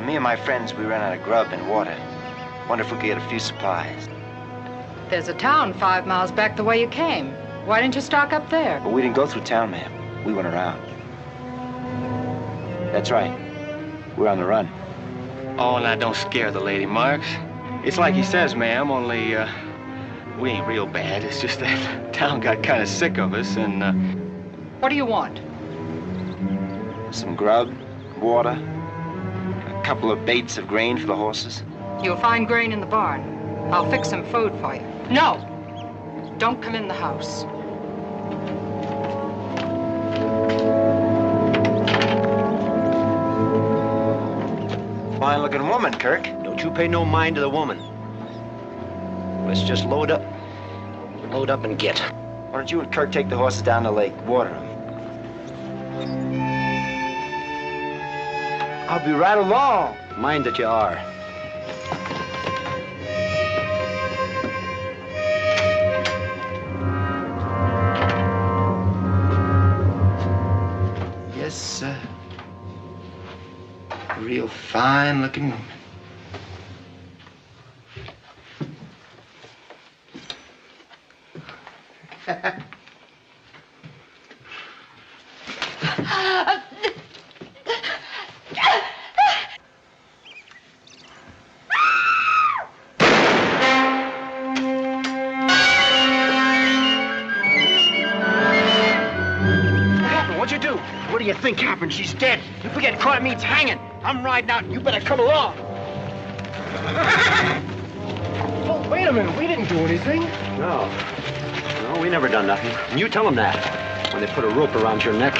Me and my friends, we ran out of grub and water. Wonder if we could get a few supplies. There's a town 5 miles back the way you came. Why didn't you stock up there? But we didn't go through town, ma'am. We went around. That's right. We're on the run. Oh, now don't scare the lady, Marks. It's like he says, ma'am, only, we ain't real bad. It's just that town got kind of sick of us, and, What do you want? Some grub, water, a couple of baits of grain for the horses. You'll find grain in the barn. I'll fix some food for you. No! Don't come in the house. Fine-looking woman, Kirk. Don't you pay no mind to the woman. Let's just load up. Load up and get. Why don't you and Kirk take the horses down the lake, water them? I'll be right along. Mind that you are. Yes, sir. A real fine-looking woman. What'd you do? What do you think happened? She's dead. If we get caught, it means hanging. I'm riding out, and you better come along. Oh, wait a minute. We didn't do anything. No. No, we never done nothing. And you tell them that when they put a rope around your neck.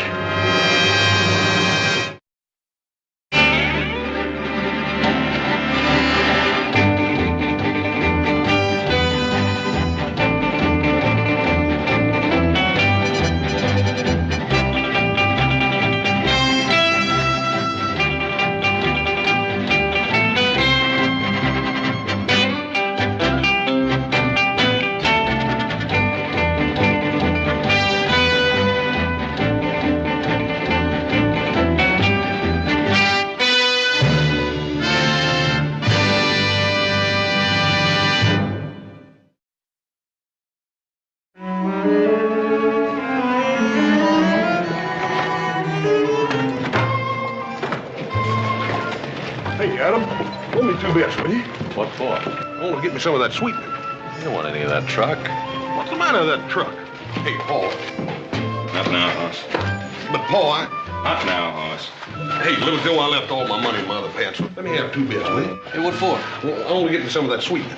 Hey, Adam, lend me 2 bits, will you? What for? I want to get me some of that sweetening. You don't want any of that truck. What's the matter with that truck? Hey, Paul. Not now, Hoss. But, Paul, Not now, Hoss. Hey, little Joe, I left all my money in my other pants. Let me have 2 bits, will you? Hey, what for? Well, I want to get me some of that sweetening.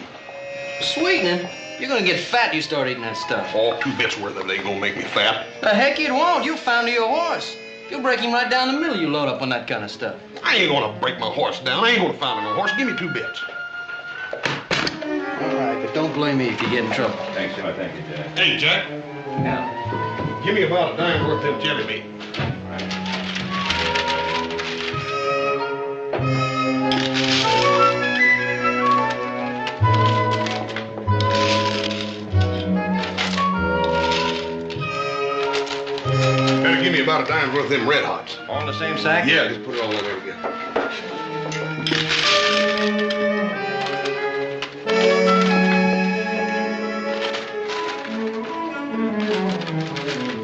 Sweetening? You're gonna get fat you start eating that stuff. All 2 bits worth of it ain't gonna make me fat. The heck it won't. You'll founder your horse. You'll break him right down the middle, you load up on that kind of stuff. I ain't gonna break my horse down. I ain't gonna founder no horse. Give me 2 bits. All right, but don't blame me if you get in trouble. Thanks, Jim. Thank you, Jack. Hey, Jack. Yeah. Give me about a dime worth of jelly bean. Better give me about a dime worth of them Red Hots. All in the same sack? Yeah, just put it all in there again.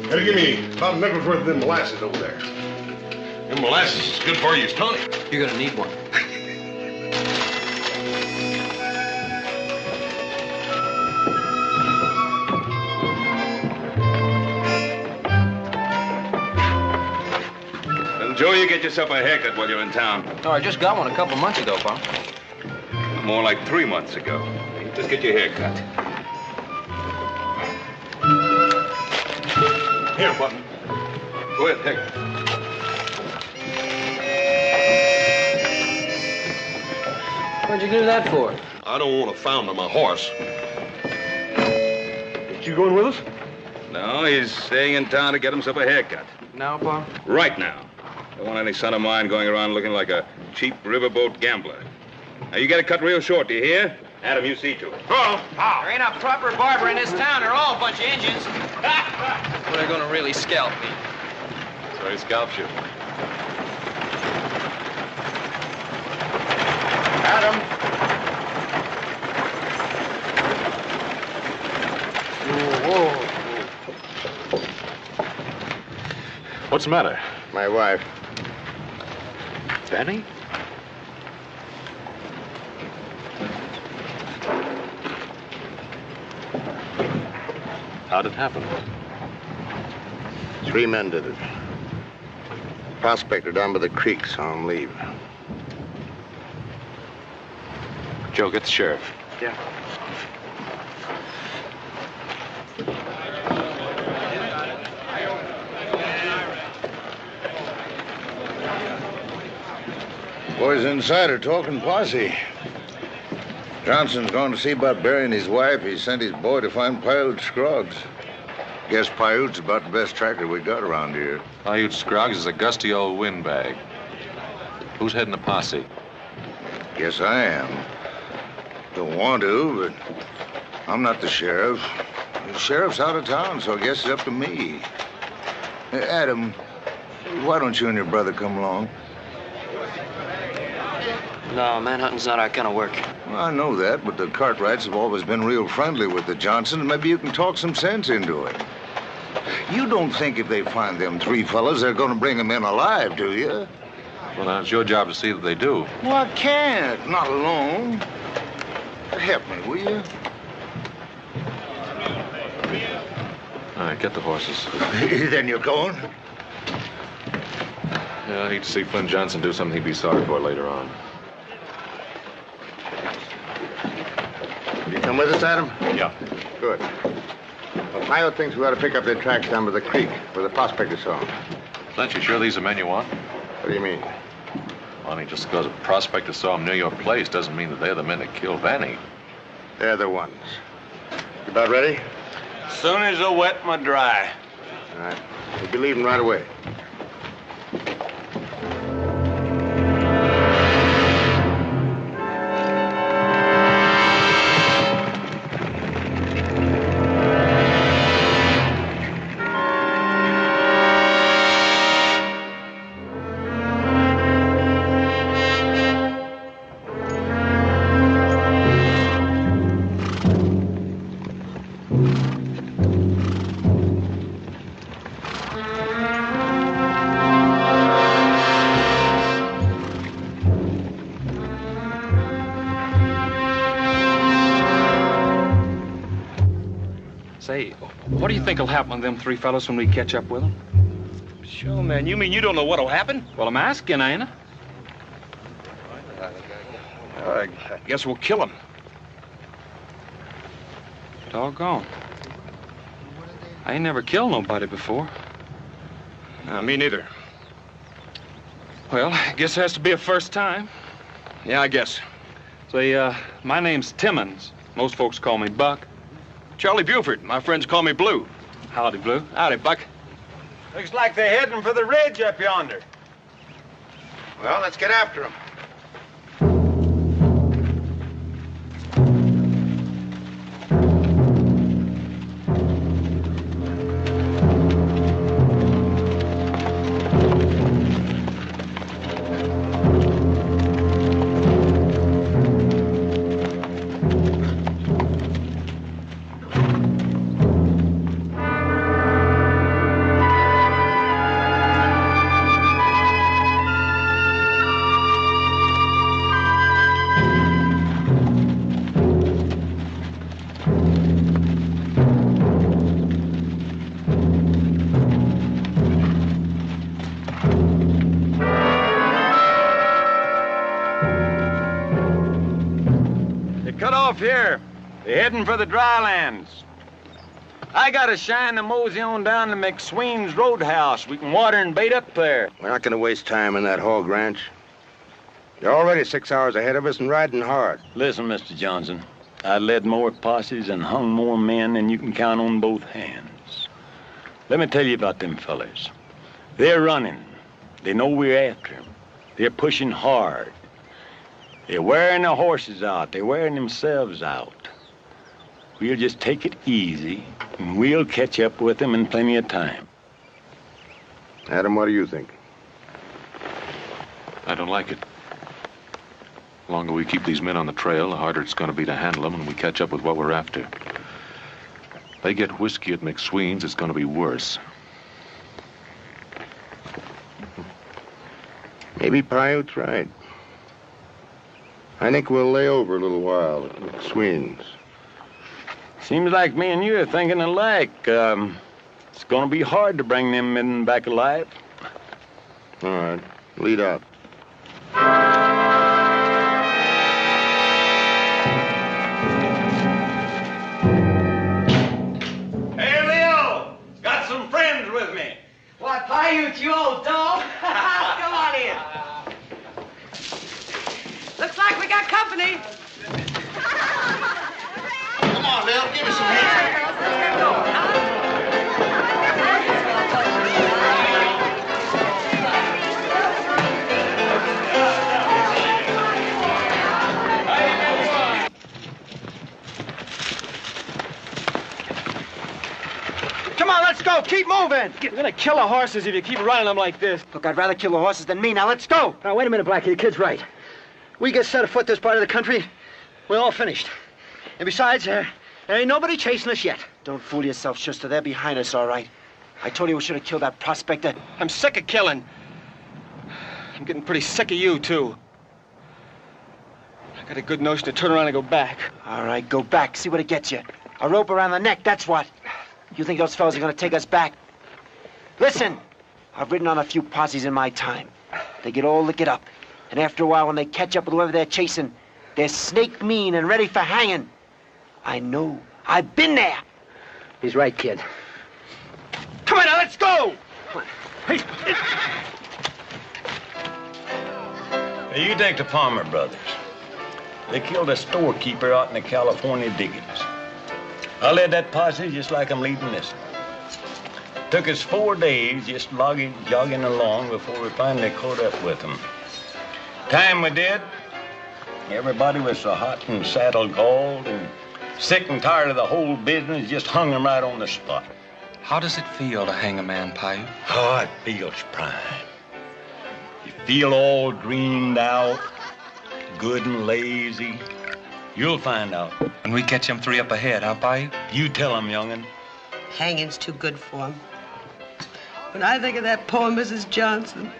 Better give me about a nickel's worth of them molasses over there. Them molasses is good for you, it's tonic. You're gonna need one. Joe, you get yourself a haircut while you're in town. Oh, I just got one a couple months ago, Pa. More like 3 months ago. Just get your hair cut. Here, Button. Go ahead, take it. What'd you do that for? I don't want to founder my horse. Ain't you going with us? No, he's staying in town to get himself a haircut. Now, Pa? Right now. Don't want any son of mine going around looking like a cheap riverboat gambler. Now, you get it cut real short, do you hear? Adam, you see to it. Oh, There ain't a proper barber in this town. They're all a bunch of Indians. Well, they're gonna really scalp me. So he scalps you. Adam. Whoa. What's the matter? My wife. Benny? How'd it happen? 3 men did it. Prospector down by the creek saw him leave. Joe, get the sheriff. Yeah. Boys inside are talking posse. Johnson's going to see about burying his wife. He sent his boy to find Paiute Scruggs. Guess Paiute's about the best tracker we got around here. Paiute Scruggs is a gusty old windbag. Who's heading the posse? Guess I am. Don't want to, but I'm not the sheriff. The sheriff's out of town, so I guess it's up to me. Hey, Adam, why don't you and your brother come along? No, manhunting's not our kind of work. Well, I know that, but the Cartwrights have always been real friendly with the Johnsons. Maybe you can talk some sense into it. You don't think if they find them 3 fellas, they're going to bring them in alive, do you? Well, now, it's your job to see that they do. Well, I can't. Not alone. Help me, will you? All right, get the horses. Then you're going? Yeah, I hate to see Flynn Johnson do something he'd be sorry for later on. You come with us, Adam? Yeah. Good. Well, Paiute thinks we ought to pick up their tracks down by the creek where the prospector saw them. Flint, you sure these are men you want? What do you mean? Well, I mean, just because a prospector saw them near your place doesn't mean that they're the men that killed Vanny. They're the ones. You about ready? Soon as I wet my dry. All right. We'll be leaving right away. Say, what do you think will happen to them 3 fellas when we catch up with them? Sure, man. You mean you don't know what'll happen? Well, I'm asking, ain't I? I guess we'll kill them. Doggone. I ain't never killed nobody before. No, me neither. Well, I guess it has to be a first time. Yeah, I guess. Say, my name's Timmons. Most folks call me Buck. Charlie Buford. My friends call me Blue. Howdy, Blue. Howdy, Buck. Looks like they're heading for the ridge up yonder. Well, let's get after them. Here. They're heading for the drylands. I gotta shine the mosey on down to McSween's roadhouse. We can water and bait up there. We're not going to waste time in that hog ranch. You're already 6 hours ahead of us and riding hard. Listen, Mr. Johnson, I led more posses and hung more men than you can count on both hands. Let me tell you about them fellas. They're running. They know we're after them. They're pushing hard. They're wearing their horses out. They're wearing themselves out. We'll just take it easy, and we'll catch up with them in plenty of time. Adam, what do you think? I don't like it. The longer we keep these men on the trail, the harder it's going to be to handle them when we catch up with what we're after. If they get whiskey at McSween's, it's going to be worse. Maybe Paiute's right. I think we'll lay over a little while at McSween's. Seems like me and you are thinking alike. It's gonna be hard to bring them men back alive. All right, lead out. Hey, Leo! Got some friends with me. Why, Paiute, you old dog. Come on in. Looks like we got company. Come on, Lil, give me some hand. Come on, let's go. Keep moving. You're gonna kill the horses if you keep running them like this. Look, I'd rather kill the horses than me. Now, let's go. Now, wait a minute, Blackie. The kid's right. We get set afoot this part of the country, we're all finished. And besides, there ain't nobody chasing us yet. Don't fool yourself, Schuster. They're behind us, all right. I told you we should have killed that prospector. I'm sick of killing. I'm getting pretty sick of you, too. I got a good notion to turn around and go back. All right, go back. See what it gets you. A rope around the neck, that's what. You think those fellas are going to take us back? Listen, I've ridden on a few posses in my time. They get all licked up. And after a while, when they catch up with whoever they're chasing, they're snake mean and ready for hanging. I know. I've been there. He's right, kid. Come on, now, let's go! Hey, you take the Palmer brothers. They killed a storekeeper out in the California diggings. I led that posse just like I'm leading this one. Took us 4 days just jogging along before we finally caught up with them. Time we did, everybody was so hot and saddle galled and sick and tired of the whole business, just hung them right on the spot. How does it feel to hang a man, Paiute? Oh, it feels prime. You feel all dreamed out, good and lazy. You'll find out. When we catch them 3 up ahead, huh, Paiute? You tell them, young'un. Hanging's too good for him. When I think of that poor Mrs. Johnson,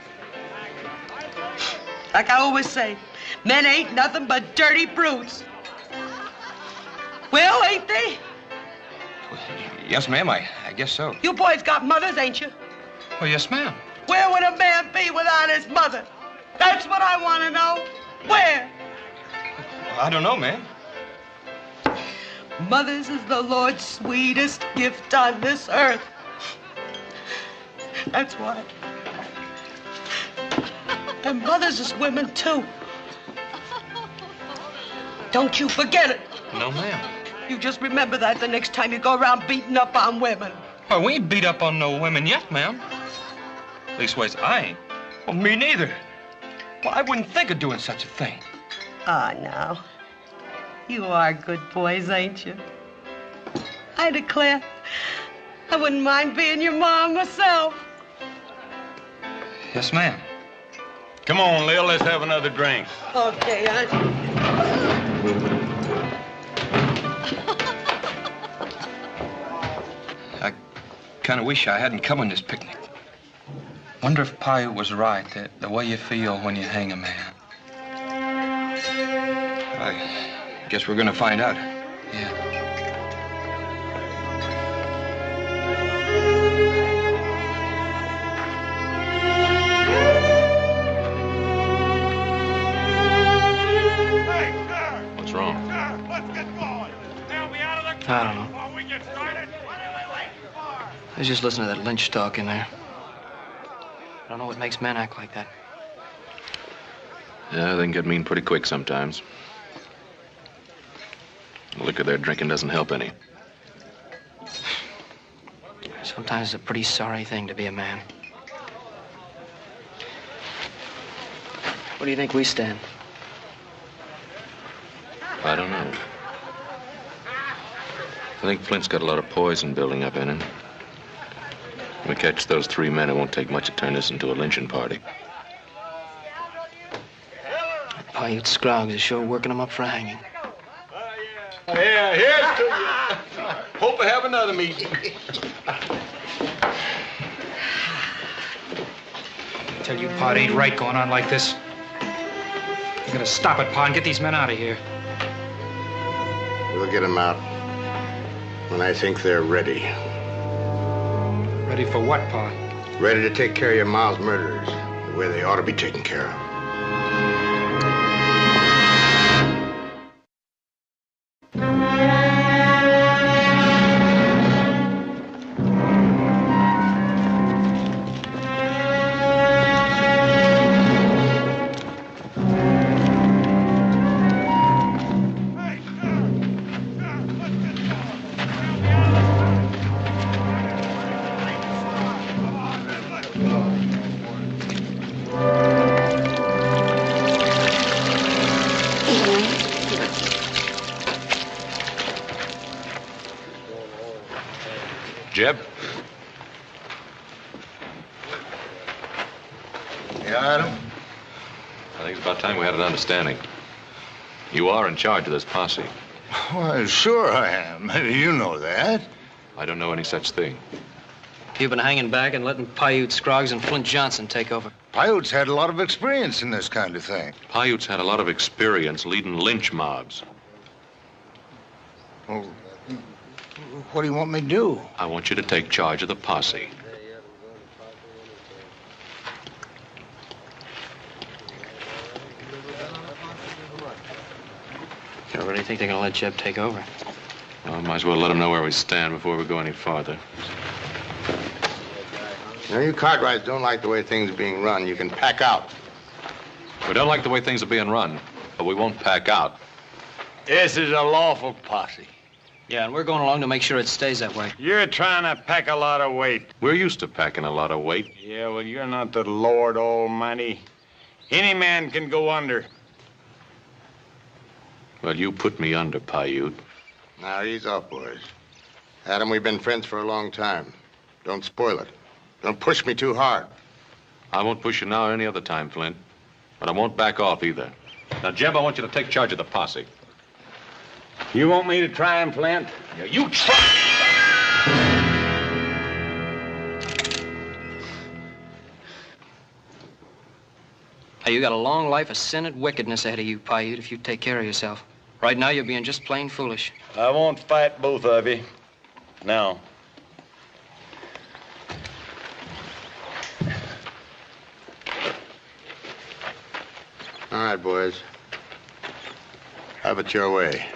like I always say, men ain't nothing but dirty brutes. Well, ain't they? Yes, ma'am, I guess so. You boys got mothers, ain't you? Oh, yes, ma'am. Where would a man be without his mother? That's what I want to know. Where? I don't know, ma'am. Mothers is the Lord's sweetest gift on this earth. That's why. And mothers is women, too. Don't you forget it. No, ma'am. You just remember that the next time you go around beating up on women. Well, we ain't beat up on no women yet, ma'am. Leastways, I ain't. Well, me neither. Well, I wouldn't think of doing such a thing. Ah, now. You are good boys, ain't you? I declare, I wouldn't mind being your mom myself. Yes, ma'am. Come on, Lil, let's have another drink. Okay, I kind of wish I hadn't come on this picnic. Wonder if Paiute was right, the way you feel when you hang a man. I guess we're gonna find out. Yeah. What's wrong? I don't know. I was just listening to that Lynch talk in there. I don't know what makes men act like that. Yeah, they can get mean pretty quick sometimes. The liquor they're drinking doesn't help any. Sometimes it's a pretty sorry thing to be a man. What do you think we stand? I don't know. I think Flint's got a lot of poison building up in him. When we catch those 3 men, it won't take much to turn this into a lynching party. Paiute Scroggs is sure working them up for hanging. Yeah, here's to you. Hope we have another meeting. I tell you, Pa, it ain't right going on like this. You gotta stop it, Pa, and get these men out of here. We'll get them out when I think they're ready. Ready for what, Pa? Ready to take care of your Miles murderers the way they ought to be taken care of. Jeb? Yeah, Adam? I think it's about time we had an understanding. You are in charge of this posse. Why, sure I am. You know that. I don't know any such thing. You've been hanging back and letting Paiute Scroggs and Flint Johnson take over. Paiute's had a lot of experience in this kind of thing. Paiute's had a lot of experience leading lynch mobs. Well, what do you want me to do? I want you to take charge of the posse. You really think they're gonna let Jeb take over? Well, might as well let them know where we stand before we go any farther. Now, you Cartwrights don't like the way things are being run. You can pack out. We don't like the way things are being run, but we won't pack out. This is a lawful posse. Yeah, and we're going along to make sure it stays that way. You're trying to pack a lot of weight. We're used to packing a lot of weight. Yeah, well, you're not the Lord Almighty. Any man can go under. Well, you put me under, Paiute. Now, ease off, boys. Adam, we've been friends for a long time. Don't spoil it. Don't push me too hard. I won't push you now or any other time, Flint. But I won't back off either. Now, Jeb, I want you to take charge of the posse. You want me to try him, Flint? Yeah, you try! Hey, you got a long life of sin and wickedness ahead of you, Paiute, if you take care of yourself. Right now, you're being just plain foolish. I won't fight both of you. Now. All right, boys. Have it your way.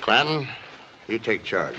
Clanton, you take charge.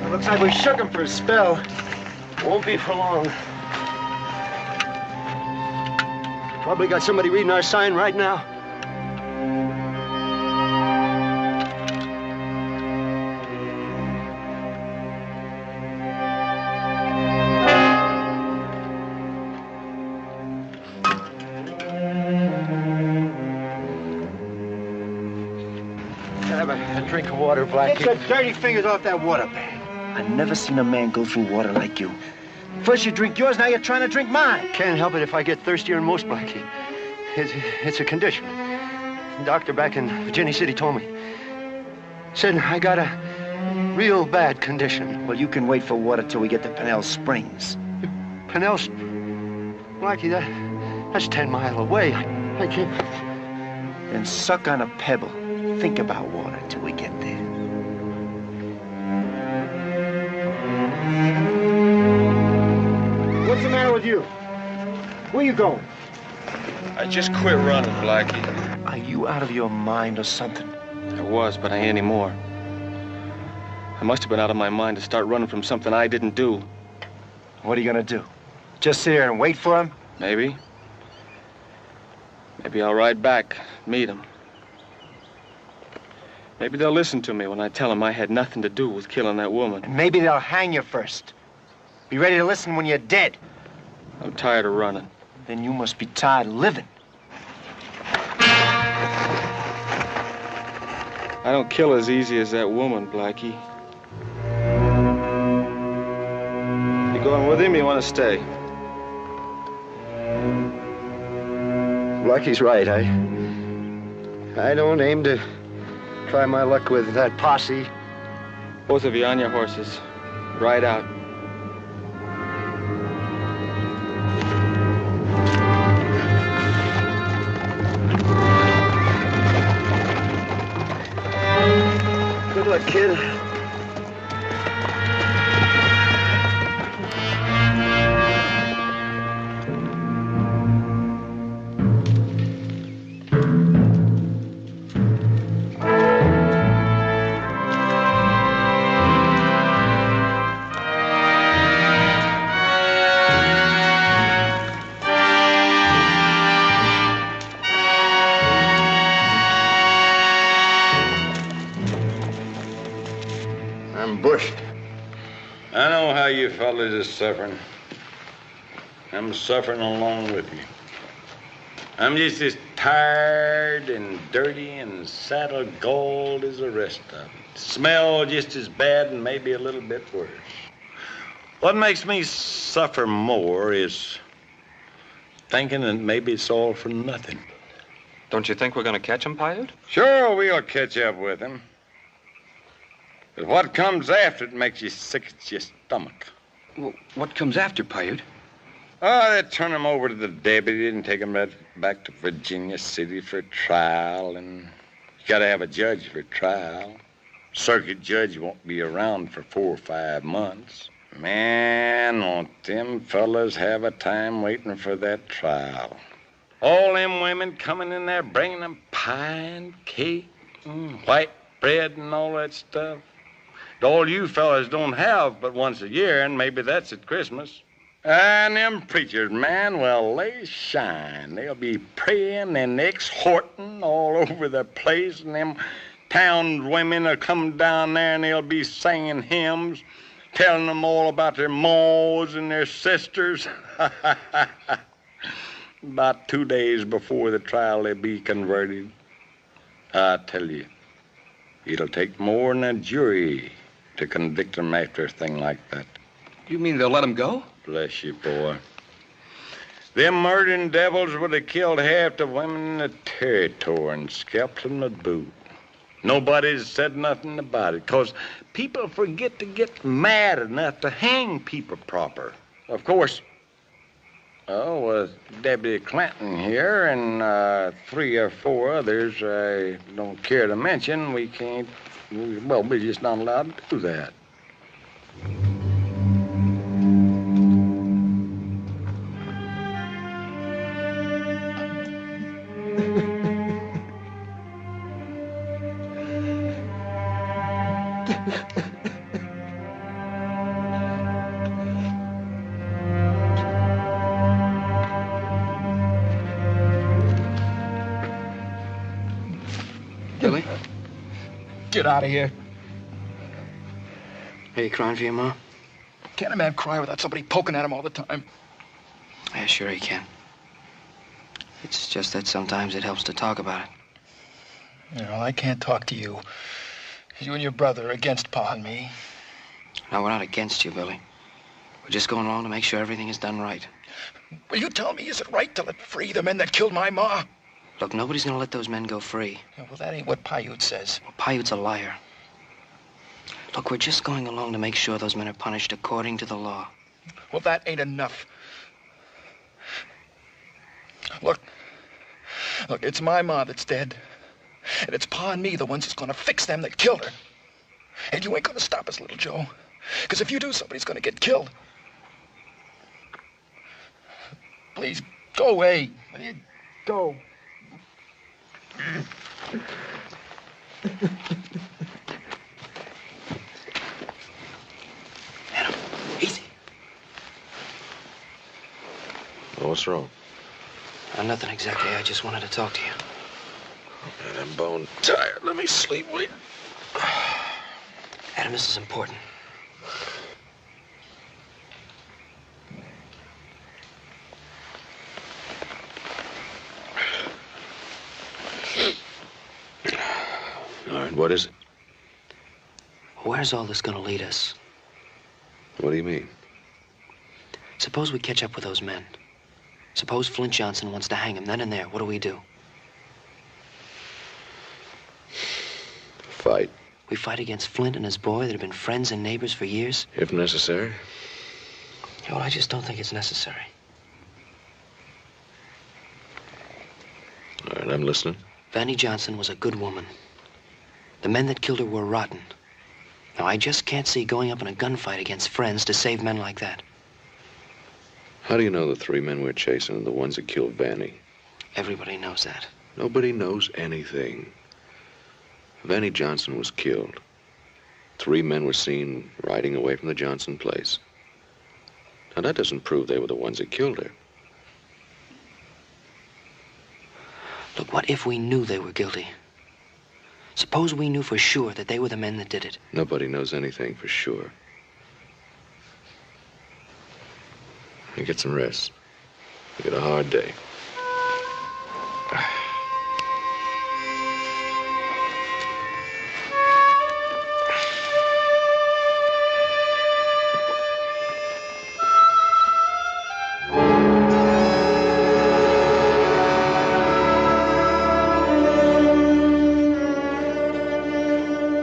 Looks like we shook him for a spell. Won't be for long. Probably got somebody reading our sign right now. Have a drink of water, Blackie. Get your dirty fingers off that water bag. I've never seen a man go through water like you. First you drink yours, now you're trying to drink mine. Can't help it if I get thirstier than most, Blackie. It's a condition. The doctor back in Virginia City told me. Said I got a real bad condition. Well, you can wait for water till we get to Pennell Springs. Pennell Blackie, that's 10 miles away. I can't... Then suck on a pebble. Think about water till we get there. What's the matter with you? Where you going? I just quit running, Blackie. Are you out of your mind or something? I was, but I ain't anymore. I must have been out of my mind to start running from something I didn't do. What are you gonna do? Just sit here and wait for him? Maybe. Maybe I'll ride back, meet them. Maybe they'll listen to me when I tell them I had nothing to do with killing that woman. And maybe they'll hang you first. Be ready to listen when you're dead. I'm tired of running. Then you must be tired of living. I don't kill as easy as that woman, Blackie. You going with him or you want to stay? Blackie's right. I don't aim to try my luck with that posse. Both of you on your horses. Ride out. Good luck, kid. I know how you fellas is suffering. I'm suffering along with you. I'm just as tired and dirty and saddle galled as the rest of them. Smell just as bad and maybe a little bit worse. What makes me suffer more is thinking that maybe it's all for nothing. Don't you think we're going to catch him, Paiute? Sure, we'll catch up with him. But what comes after it makes you sick at your stomach. Well, what comes after, Paiute? Oh, they turn him over to the deputy and take him right back to Virginia City for trial. And you got to have a judge for trial. Circuit judge won't be around for 4 or 5 months. Man, won't them fellas have a time waiting for that trial. All them women coming in there bringing them pie and cake and white bread and all that stuff. All you fellas don't have but once a year, and maybe that's at Christmas. And them preachers, man, well, they shine. They'll be praying and exhorting all over the place, and them town women will come down there and they'll be singing hymns, telling them all about their maws and their sisters. About 2 days before the trial, they'll be converted. I tell you, it'll take more than a jury to convict them after a thing like that. You mean they'll let him go? Bless you, boy. Them murdering devils would have killed half the women in the territory and scalped them to boot. Nobody's said nothing about it, 'cause people forget to get mad enough to hang people proper. Of course, Deputy Clinton here and 3 or 4 others I don't care to mention, we're just not allowed to do that. Billy? Get out of here. Are you crying for your mom? Can't a man cry without somebody poking at him all the time? Yeah, sure he can. It's just that sometimes it helps to talk about it. You know, I can't talk to you. You and your brother are against Pa and me. No, we're not against you, Billy. We're just going along to make sure everything is done right. Will you tell me, is it right to let free the men that killed my ma? Look, nobody's gonna let those men go free. Yeah, well, that ain't what Paiute says. Well, Paiute's a liar. Look, we're just going along to make sure those men are punished according to the law. Well, that ain't enough. Look, it's my ma that's dead. And it's Pa and me, the ones that's gonna fix them that killed her. And you ain't gonna stop us, little Joe. Because if you do, somebody's gonna get killed. Please, go away. Go. What's wrong? Nothing exactly. I just wanted to talk to you. Man, I'm bone tired. Let me sleep, will you? Adam, this is important. All right, what is it? Where's all this gonna lead us? What do you mean? Suppose we catch up with those men. Suppose Flint Johnson wants to hang him then and there. What do we do? Fight. We fight against Flint and his boy that have been friends and neighbors for years? If necessary. Well, I just don't think it's necessary. All right, I'm listening. Vannie Johnson was a good woman. The men that killed her were rotten. Now, I just can't see going up in a gunfight against friends to save men like that. How do you know the 3 men we're chasing are the ones that killed Vannie? Everybody knows that. Nobody knows anything. Vannie Johnson was killed. 3 men were seen riding away from the Johnson place. Now, that doesn't prove they were the ones that killed her. Look, what if we knew they were guilty? Suppose we knew for sure that they were the men that did it. Nobody knows anything for sure. You get some rest. You got a hard day.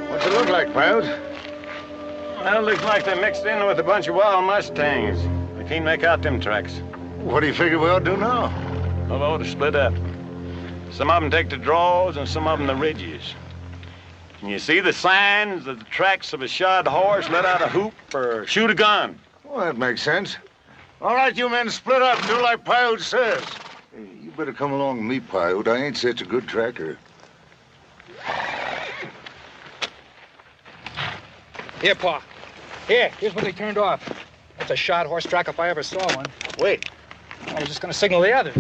What's it look like, Piles? Well, it looks like they mixed in with a bunch of wild Mustangs. I can't make out them tracks. What do you figure we ought to do now? Well, we ought to split up. Some of them take the draws and some of them the ridges. Can you see the signs of the tracks of a shod horse, let out a hoop, or shoot a gun? Well, that makes sense. All right, you men split up. Do like Piute says. Hey, you better come along with me, Piute. I ain't such a good tracker. Here, Pa. Here's what they turned off. That's a shod horse track if I ever saw one. Wait. I was just gonna signal the others.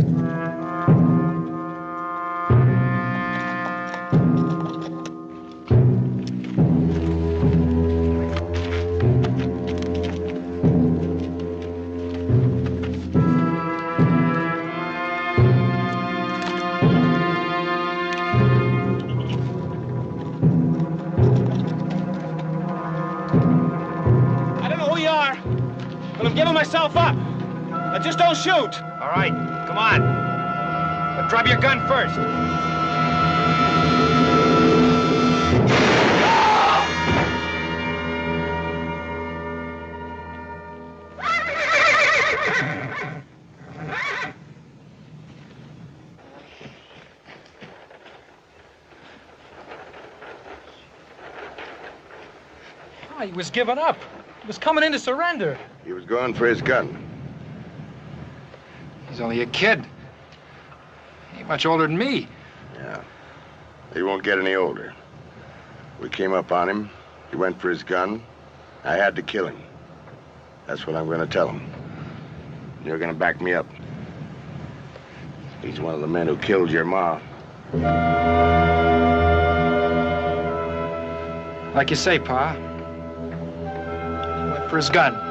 I don't know who you are, but I'm giving myself up. Now just don't shoot. All right, come on. But drop your gun first. Oh, he was giving up. He was coming in to surrender. He was going for his gun. He's only a kid. He ain't much older than me. Yeah. He won't get any older. We came up on him. He went for his gun. I had to kill him. That's what I'm going to tell him. You're going to back me up. He's one of the men who killed your ma. Like you say, Pa. He went for his gun.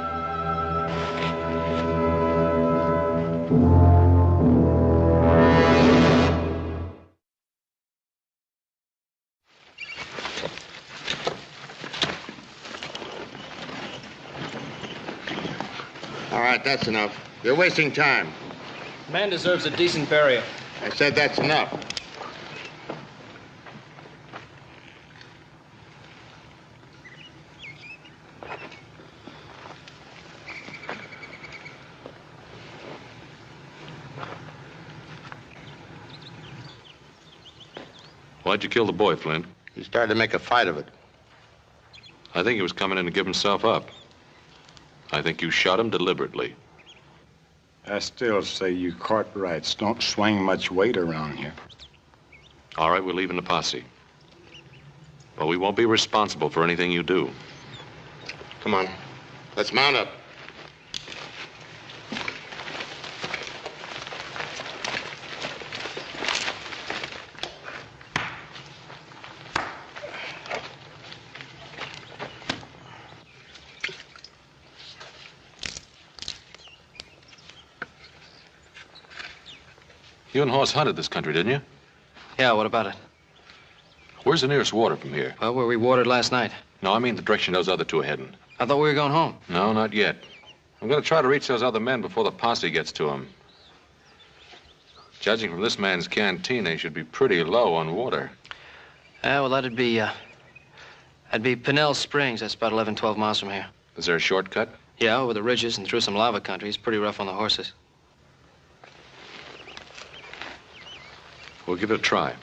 All right, that's enough. You're wasting time. Man deserves a decent burial. I said that's enough. Why'd you kill the boy, Flint? He started to make a fight of it. I think he was coming in to give himself up. I think you shot him deliberately. I still say you Cartwrights don't swing much weight around here. All right, we're leaving the posse. But we won't be responsible for anything you do. Come on. Let's mount up. You and Hoss hunted this country, didn't you? Yeah, what about it? Where's the nearest water from here? Well, where we watered last night. No, I mean the direction those other two are heading. I thought we were going home. No, not yet. I'm going to try to reach those other men before the posse gets to them. Judging from this man's canteen, they should be pretty low on water. Well, that'd be Pinnell Springs. That's about 11, 12 miles from here. Is there a shortcut? Yeah, over the ridges and through some lava country. It's pretty rough on the horses. We'll give it a try.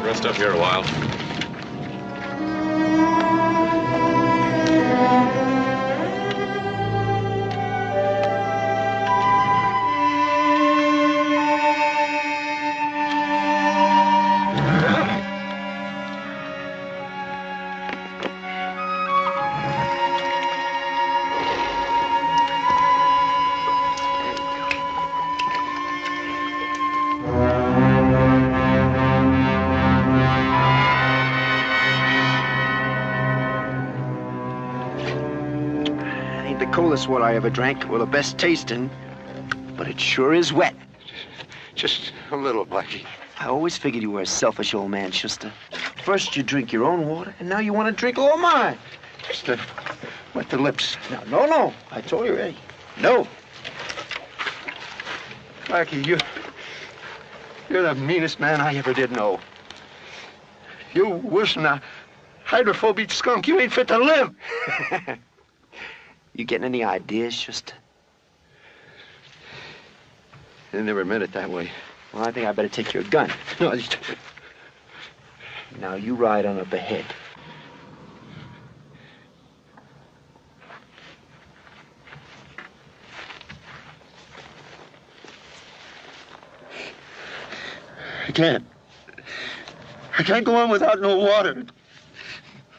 Rest up here a while. Coolest water I ever drank, or the best tasting, but it sure is wet. Just a little, Blackie. I always figured you were a selfish old man, Schuster. First you drink your own water, and now you want to drink all mine. Just to wet the lips. No. I told you already. No. Blackie, you're the meanest man I ever did know. You worse than a hydrophobic skunk. You ain't fit to live. You getting any ideas, Schuster? I never meant it that way. Well, I think I better take your gun. No, just... Now you ride on up ahead. I can't go on without no water.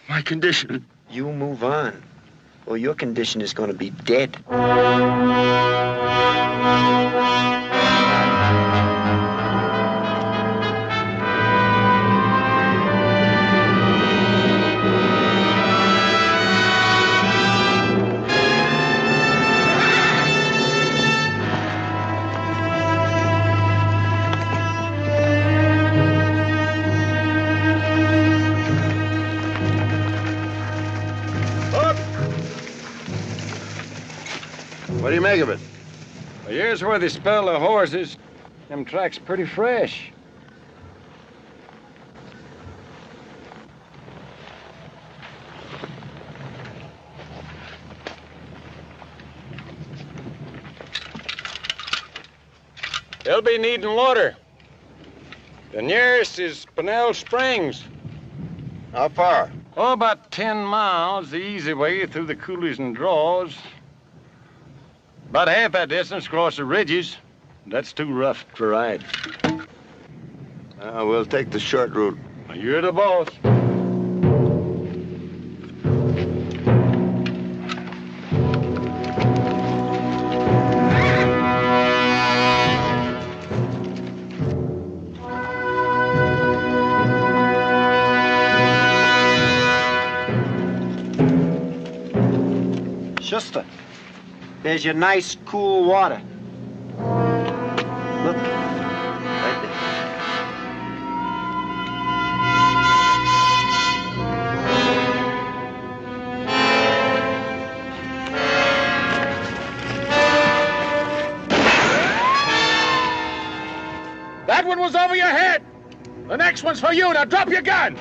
My condition. You move on. Well, your condition is going to be dead. What do you make of it? Well, here's where they spell the horses. Them tracks pretty fresh. They'll be needing water. The nearest is Pinnell Springs. How far? Oh, about 10 miles, the easy way through the coulees and draws. About half that distance across the ridges. That's too rough to ride. We'll take the short route. You're the boss. Schuster, there's your nice, cool water. Look, right there. That one was over your head. The next one's for you. Now drop your gun.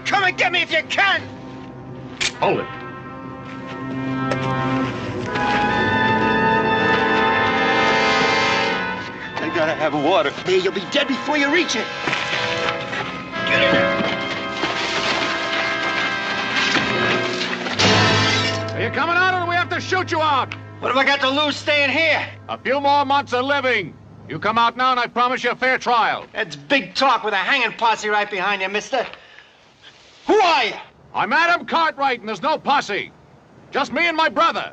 Come and get me if you can. Hold it. I gotta have water. There, you'll be dead before you reach it. Get in there. Are you coming out or do we have to shoot you out? What have I got to lose staying here? A few more months of living. You come out now and I promise you a fair trial. That's big talk with a hanging posse right behind you, mister. Who are you? I'm Adam Cartwright and there's no posse. Just me and my brother.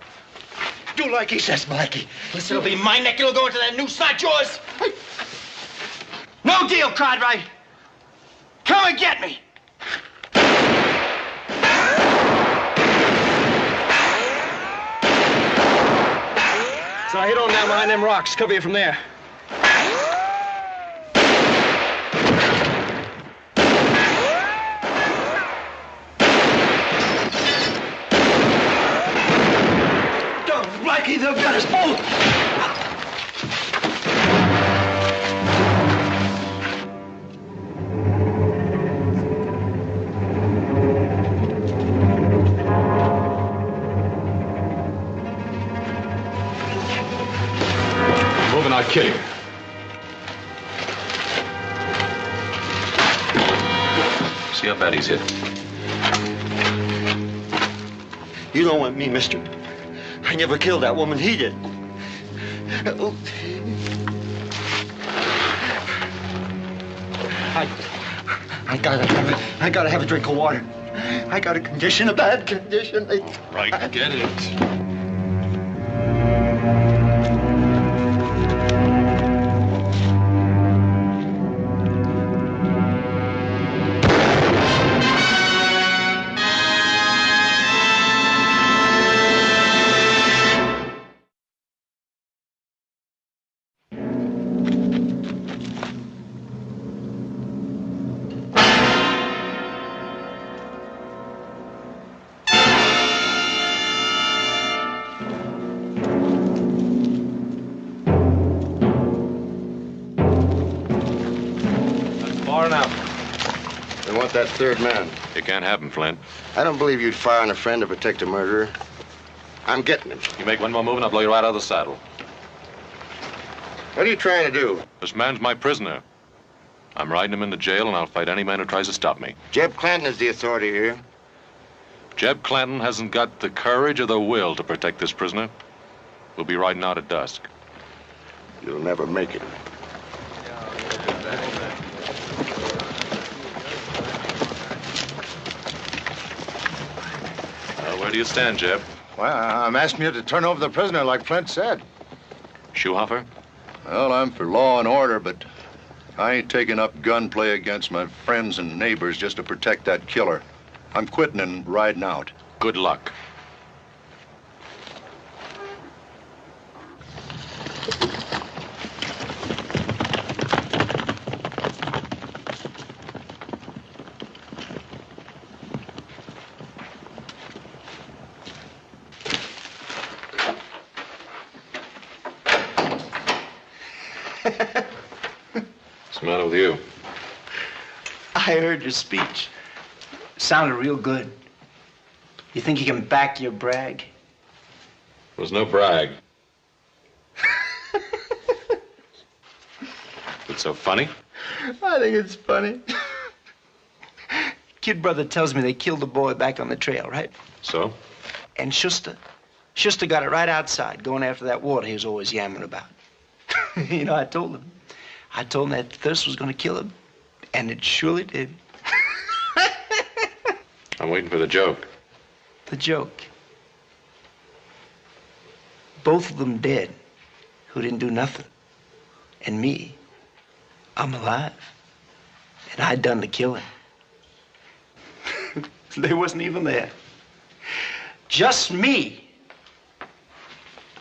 Do like he says, Blackie. Listen, it'll be my neck. It'll go into that noose, not yours. No deal, Cartwright. Come and get me. So I hit on down behind them rocks. Cover you from there. Blackie, they've got us both. Moving, I'll kill you. See how bad he's hit. You don't want me, mister. I never killed that woman. He did. I gotta have a drink of water. I got a condition, a bad condition. Right, get it. They want that third man. It can't happen, Flint. I don't believe you'd fire on a friend to protect a murderer. I'm getting him. You make one more move and I'll blow you right out of the saddle. What are you trying to do? This man's my prisoner. I'm riding him into jail, and I'll fight any man who tries to stop me. Jeb Clanton is the authority here. Jeb Clanton hasn't got the courage or the will to protect this prisoner. We'll be riding out at dusk. You'll never make it. Where do you stand, Jeb? Well, I'm asking you to turn over the prisoner like Flint said. Schuhoffer? Well, I'm for law and order, but I ain't taking up gunplay against my friends and neighbors just to protect that killer. I'm quitting and riding out. Good luck. What's the matter with you? I heard your speech. It sounded real good. You think you can back your brag? It was no brag. It's so funny? I think it's funny. Kid brother tells me they killed the boy back on the trail, right? So? And Schuster got it right outside, going after that water he was always yammering about. You know, I told him that thirst was going to kill him, and it surely did. I'm waiting for the joke. The joke. Both of them dead, who didn't do nothing. And me, I'm alive. And I done the killing. They wasn't even there. Just me.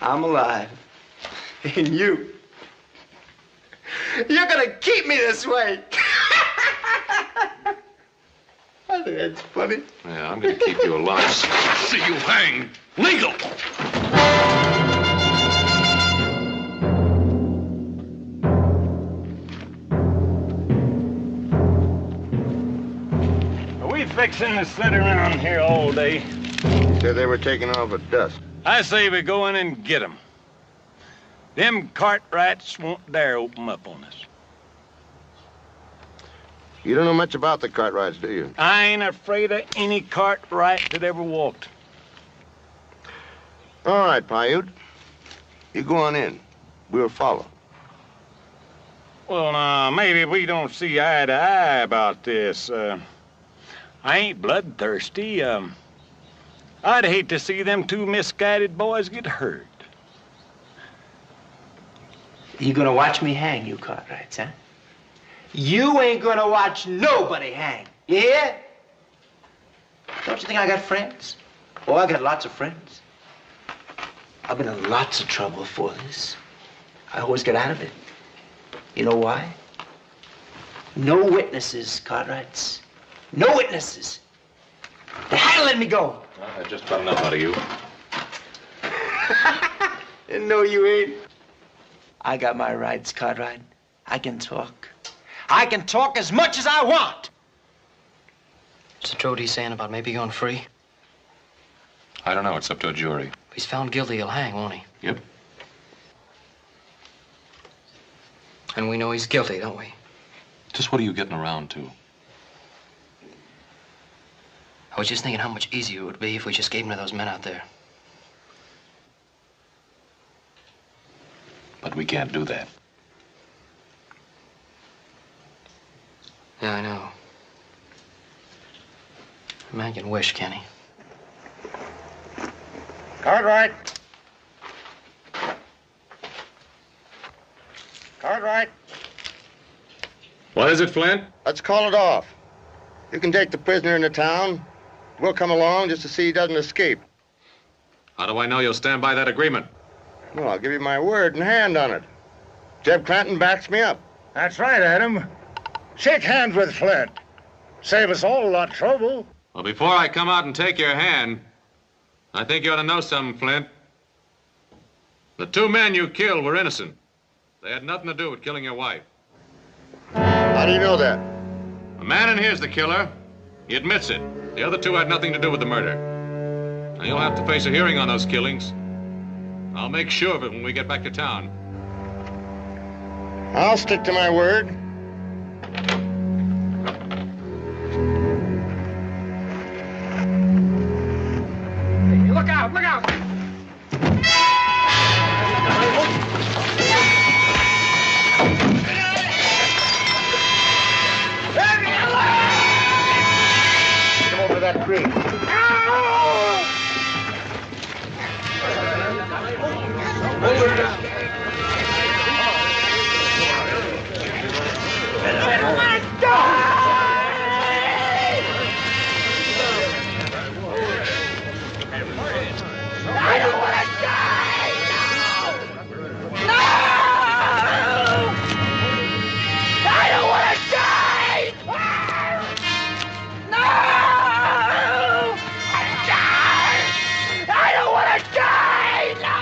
I'm alive. And you. You're gonna keep me this way. I think that's funny. Yeah, I'm gonna keep you alive. See you hang. Legal! Are we fixing to sit around here all day? Said they were taking off at dusk. I say we go in and get 'em. Them Cartwrights won't dare open up on us. You don't know much about the Cartwrights, do you? I ain't afraid of any Cartwright that ever walked. All right, Paiute. You go on in. We'll follow. Well, now, maybe we don't see eye to eye about this. I ain't bloodthirsty. I'd hate to see them two misguided boys get hurt. You gonna watch me hang, you Cartwrights, huh? You ain't gonna watch nobody hang. You hear? Don't you think I got friends? Oh, I got lots of friends. I've been in lots of trouble before this. I always get out of it. You know why? No witnesses, Cartwrights. No witnesses. They had to let me go. I just found out about you. No, you ain't. I got my rights, Cartwright. I can talk. I can talk as much as I want. So true what he's saying about maybe going free? I don't know. It's up to a jury. If he's found guilty, he'll hang, won't he? Yep. And we know he's guilty, don't we? Just what are you getting around to? I was just thinking how much easier it would be if we just gave him to those men out there. But we can't do that. Yeah, I know. A man can wish, can he? Cartwright. Cartwright. What is it, Flint? Let's call it off. You can take the prisoner into town. We'll come along just to see he doesn't escape. How do I know you'll stand by that agreement? Well, I'll give you my word and hand on it. Jeb Clanton backs me up. That's right, Adam. Shake hands with Flint. Save us all a lot of trouble. Well, before I come out and take your hand, I think you ought to know something, Flint. The 2 men you killed were innocent. They had nothing to do with killing your wife. How do you know that? A man in here's the killer. He admits it. The other 2 had nothing to do with the murder. Now, you'll have to face a hearing on those killings. I'll make sure of it when we get back to town. I'll stick to my word. Hey, look out! Look out! Come over to that creek. I don't want to die! No! No! I don't want to die! No! I don't want to die! No!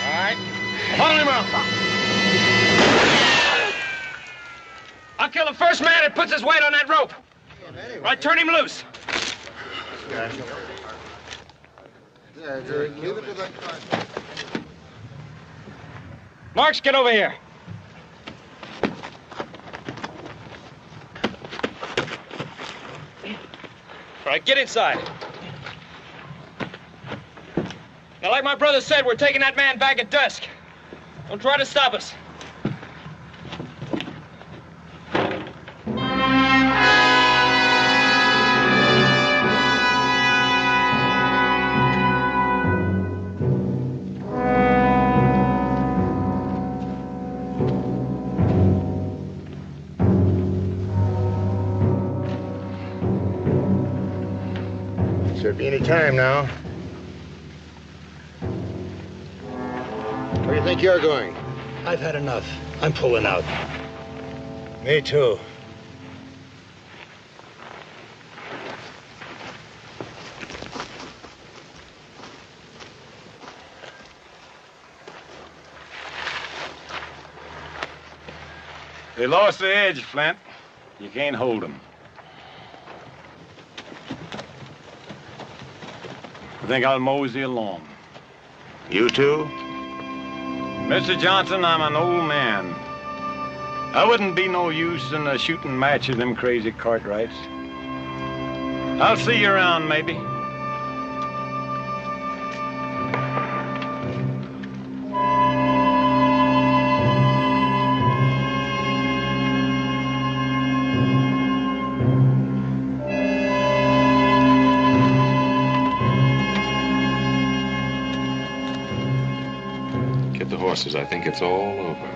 All right. Follow him up. I'll kill the first man that puts his weight on that rope. Right, turn him loose. Marks, get over here. All right, get inside. Now, like my brother said, we're taking that man back at dusk. Don't try to stop us. Should be any time now. Where do you think you're going? I've had enough. I'm pulling out. Me too. They lost the edge, Flint. You can't hold them. I think I'll mosey along. You too? Mr. Johnson, I'm an old man. I wouldn't be no use in a shooting match with them crazy Cartwrights. I'll see you around, maybe. horses. I think it's all over.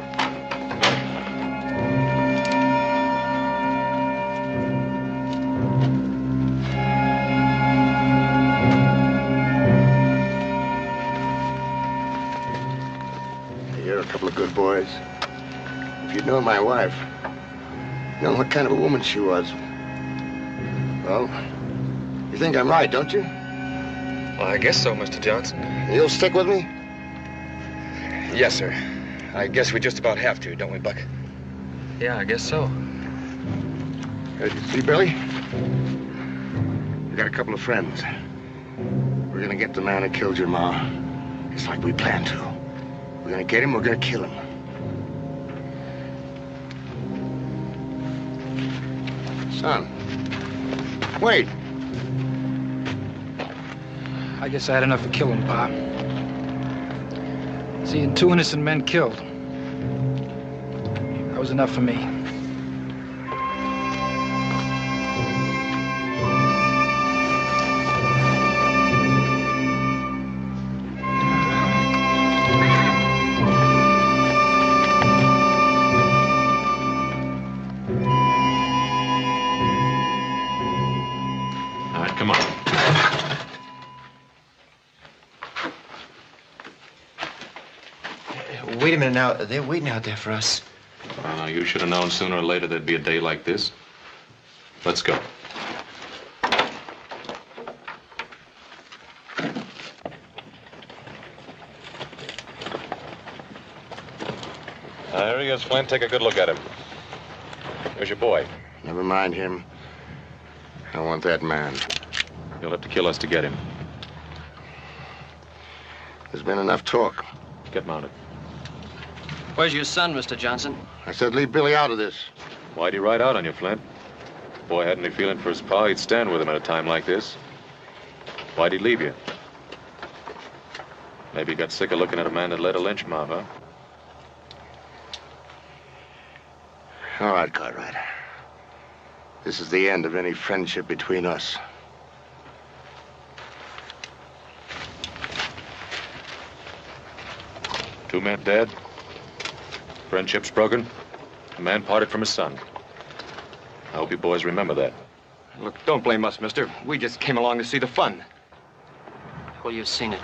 You're a couple of good boys. If you'd known my wife, known what kind of a woman she was. Well, you think I'm right, don't you? Well, I guess so, Mr. Johnson. You'll stick with me? Yes, sir. I guess we just about have to, don't we, Buck? Yeah, I guess so. See, Billy? We got a couple of friends. We're gonna get the man who killed your ma. It's like we planned to. We're gonna get him, we're gonna kill him. Son. Wait. I guess I had enough of killing, Pa. Seeing 2 innocent men killed. That was enough for me. Come on. Wait a minute now. They're waiting out there for us. Well, you should have known sooner or later there'd be a day like this. Let's go. There he is, Flint. Take a good look at him. There's your boy. Never mind him. I want that man. You'll have to kill us to get him. There's been enough talk. Get mounted. Where's your son, Mr. Johnson? I said leave Billy out of this. Why'd he ride out on you, Flint? If the boy had any feeling for his pa, he'd stand with him at a time like this. Why'd he leave you? Maybe he got sick of looking at a man that led a lynch mob, huh? All right, Cartwright. This is the end of any friendship between us. 2 men dead. Friendship's broken. A man parted from his son. I hope you boys remember that. Look, don't blame us, mister. We just came along to see the fun. Well, you've seen it.